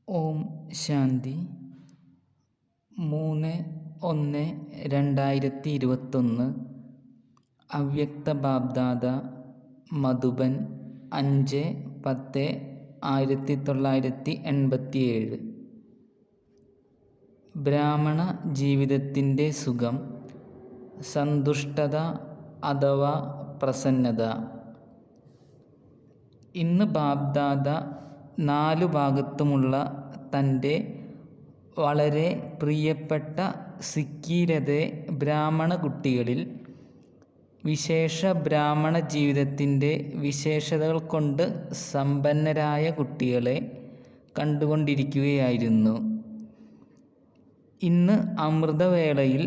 ഓം ശാന്തി. 3/1/2021 അവ്യക്ത ബാബ്ദാദ മധുബൻ 5/10/1987. ബ്രാഹ്മണ ജീവിതത്തിൻ്റെ സുഖം, സന്തുഷ്ടത അഥവാ പ്രസന്നത. ഇന്ന് ബാബ്ദാദ 4 ഭാഗത്തുമുള്ള തൻ്റെ വളരെ പ്രിയപ്പെട്ട സിക്കീരതെ ബ്രാഹ്മണ കുട്ടികളിൽ വിശേഷ ബ്രാഹ്മണ ജീവിതത്തിൻ്റെ വിശേഷതകൾ കൊണ്ട് സമ്പന്നരായ കുട്ടികളെ കണ്ടുകൊണ്ടിരിക്കുകയായിരുന്നു. ഇന്ന് അമൃതവേളയിൽ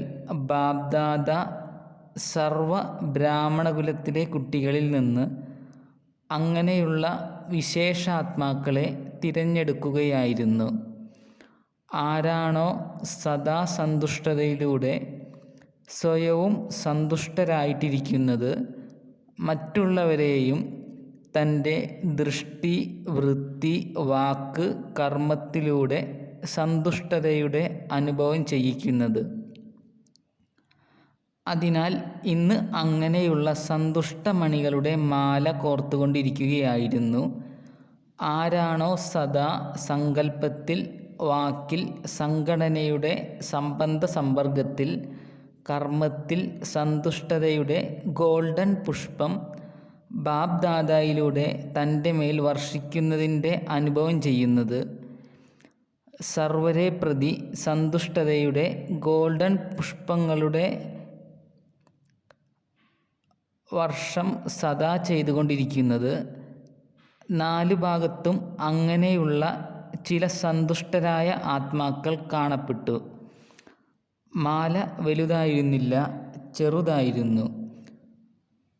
ബാബ്ദാദ സർവ ബ്രാഹ്മണകുലത്തിലെ കുട്ടികളിൽ നിന്ന് അങ്ങനെയുള്ള വിശേഷാത്മാക്കളെ തിരഞ്ഞെടുക്കുകയായിരുന്നു. ആരാണോ സദാ സന്തുഷ്ടതയിലൂടെ സ്വയവും സന്തുഷ്ടരായിട്ടിരിക്കുന്നത്, മറ്റുള്ളവരെയും തൻ്റെ ദൃഷ്ടി, വൃത്തി, വാക്ക്, കർമ്മത്തിലൂടെ സന്തുഷ്ടതയുടെ അനുഭവം ചെയ്യിക്കുന്നത്. അതിനാൽ ഇന്ന് അങ്ങനെയുള്ള സന്തുഷ്ടമണികളുടെ മാല കോർത്തുകൊണ്ടിരിക്കുകയായിരുന്നു. ആരാണോ സദാ സങ്കല്പത്തിൽ, വാക്കിൽ, സംഘടനയുടെ സംബന്ധ സമ്പർക്കത്തിൽ, കർമ്മത്തിൽ സന്തുഷ്ടതയുടെ ഗോൾഡൻ പുഷ്പം ബാബ്ദാദയിലൂടെ തൻ്റെ മേൽ വർഷിക്കുന്നതിൻ്റെ അനുഭവം ചെയ്യുന്നത്, സർവരെ പ്രതി സന്തുഷ്ടതയുടെ ഗോൾഡൻ പുഷ്പങ്ങളുടെ വർഷം സദാ ചെയ്തുകൊണ്ടിരിക്കുന്നത്, 4 ഭാഗത്തും അങ്ങനെയുള്ള ചില സന്തുഷ്ടരായ ആത്മാക്കൾ കാണപ്പെട്ടു. മാല വലുതായിരുന്നില്ല, ചെറുതായിരുന്നു.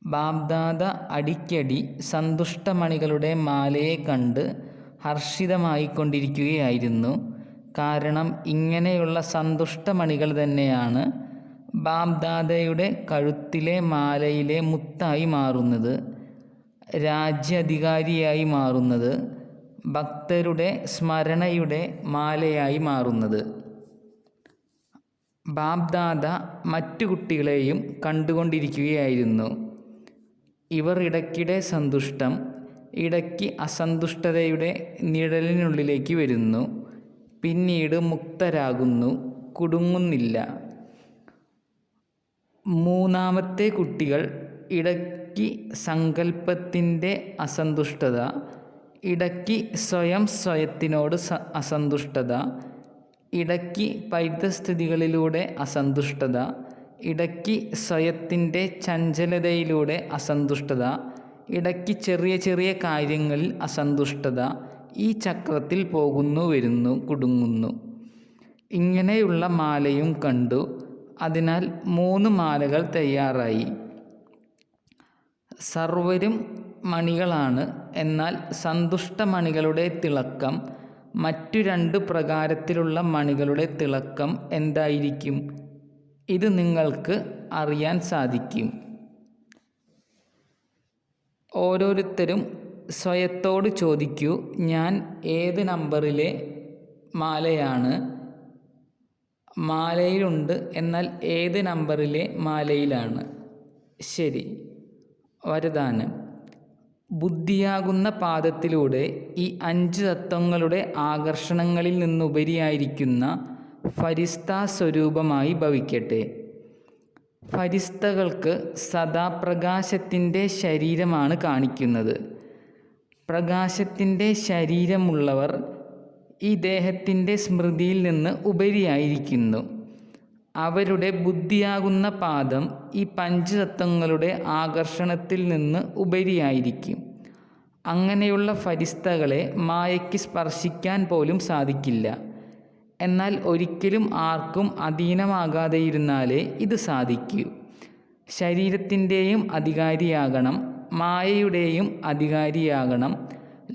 ബാബ്ദാദ അടിക്കടി സന്തുഷ്ടമണികളുടെ മാലയെ കണ്ട് ഹർഷിതമായിക്കൊണ്ടിരിക്കുകയായിരുന്നു. കാരണം ഇങ്ങനെയുള്ള സന്തുഷ്ടമണികൾ തന്നെയാണ് ബാബ്ദാദയുടെ കഴുത്തിലെ മാലയിലെ മുത്തായി മാറുന്നത്, രാജ്യാധികാരിയായി മാറുന്നത്, ഭക്തരുടെ സ്മരണയുടെ മാലയായി മാറുന്നത്. ബാബ്ദാദ മറ്റു കുട്ടികളെയും കണ്ടുകൊണ്ടിരിക്കുകയായിരുന്നു. ഇവർ ഇടയ്ക്കിടെ സന്തുഷ്ടം, ഇടയ്ക്ക് അസന്തുഷ്ടതയുടെ നിഴലിനുള്ളിലേക്ക് വരുന്നു, പിന്നീട് മുക്തരാകുന്നു, കുടുങ്ങുന്നില്ല. മൂന്നാമത്തെ കുട്ടികൾ ഇടയ്ക്ക് സങ്കല്പത്തിൻ്റെ അസന്തുഷ്ടത, ഇടയ്ക്ക് സ്വയത്തിനോട് അസന്തുഷ്ടത, ഇടയ്ക്ക് പരിതസ്ഥിതികളിലൂടെ അസന്തുഷ്ടത, ഇടയ്ക്ക് സ്വയത്തിൻ്റെ ചഞ്ചലതയിലൂടെ അസന്തുഷ്ടത, ഇടയ്ക്ക് ചെറിയ ചെറിയ കാര്യങ്ങളിൽ അസന്തുഷ്ടത. ഈ ചക്രത്തിൽ പോകുന്നു, വരുന്നു, കുടുങ്ങുന്നു. ഇങ്ങനെയുള്ള മാലയും കണ്ടു. അതിനാൽ 3 മാലകൾ തയ്യാറായി. സർവരും മണികളാണ്. എന്നാൽ സന്തുഷ്ടമണികളുടെ തിളക്കം, മറ്റു 2 പ്രകാരത്തിലുള്ള മണികളുടെ തിളക്കം എന്തായിരിക്കും? ഇത് നിങ്ങൾക്ക് അറിയാൻ സാധിക്കും. ഓരോരുത്തരും സ്വയത്തോട് ചോദിക്കൂ, ഞാൻ ഏത് നമ്പറിലെ മാലയാണ്? മാലയിലുണ്ട്, എന്നാൽ ഏത് നമ്പറിലെ മാലയിലാണ്? ശരി. വരദാനം: ബുദ്ധിയാകുന്ന പാദത്തിലൂടെ ഈ 5 തത്വങ്ങളുടെ ആകർഷണങ്ങളിൽ നിന്നുപരിയായിരിക്കുന്ന ഫരിസ്ത സ്വരൂപമായി ഭവിക്കട്ടെ. ഫരിസ്തകൾക്ക് സദാ പ്രകാശത്തിൻ്റെ ശരീരമാണ് കാണിക്കുന്നത്. പ്രകാശത്തിൻ്റെ ശരീരമുള്ളവർ ഈ ദേഹത്തിൻ്റെ സ്മൃതിയിൽ നിന്ന് ഉപരിയായിരിക്കുന്നു. അവരുടെ ബുദ്ധിയാകുന്ന പാദം ഈ 5 തത്വങ്ങളുടെ ആകർഷണത്തിൽ നിന്ന് ഉപരിയായിരിക്കും. അങ്ങനെയുള്ള ഫരിസ്തകളെ മായയ്ക്ക് സ്പർശിക്കാൻ പോലും സാധിക്കില്ല. എന്നാൽ ഒരിക്കലും ആർക്കും അധീനമാകാതെയിരുന്നാലേ ഇത് സാധിക്കൂ. ശരീരത്തിൻ്റെയും അധികാരിയാകണം, മായയുടെയും അധികാരിയാകണം,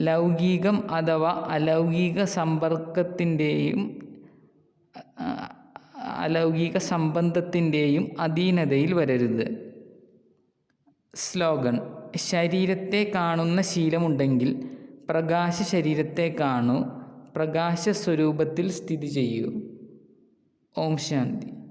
ലൗകികം അഥവാ അലൗകിക അലൗകിക സംബന്ധത്തിൻ്റെയും അധീനതയിൽ വരരുത്. സ്ലോഗൻ: ശരീരത്തെ കാണുന്ന ശീലമുണ്ടെങ്കിൽ പ്രകാശ ശരീരത്തെ കാണൂ, പ്രകാശസ്വരൂപത്തിൽ സ്ഥിതി ചെയ്യൂ. ഓം ശാന്തി.